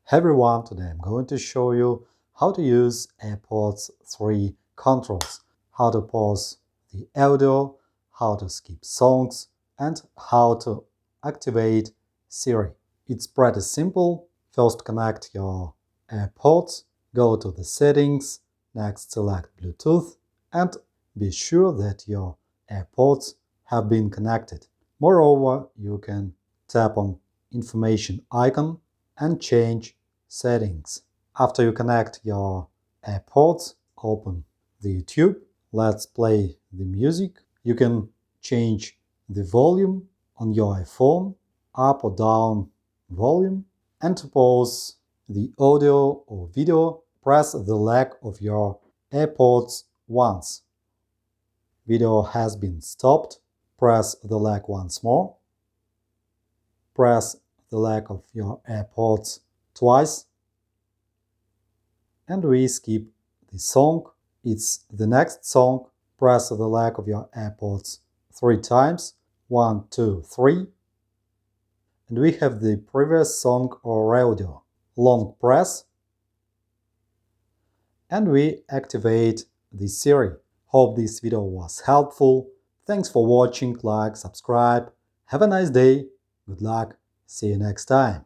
Hey everyone, today I'm going to show you how to use AirPods 3 controls, how to pause the audio, how to skip songs, and how to activate Siri. It's pretty simple. First connect your AirPods, go to the settings, next select Bluetooth, and be sure that your AirPods have been connected. Moreover, you can tap on information icon and change settings. After you connect your AirPods, open the YouTube. Let's play the music. You can change the volume on your iPhone, up or down volume. And to pause the audio or video, press the leg of your AirPods once. Video has been stopped. Press the leg once more. Press the leg of your AirPods twice. And we skip the song. It's the next song. Press the leg of your AirPods 3 times. 1, 2, 3. And we have the previous song or audio. Long press. And we activate the Siri. Hope this video was helpful. Thanks for watching. Like, subscribe. Have a nice day. Good luck. See you next time.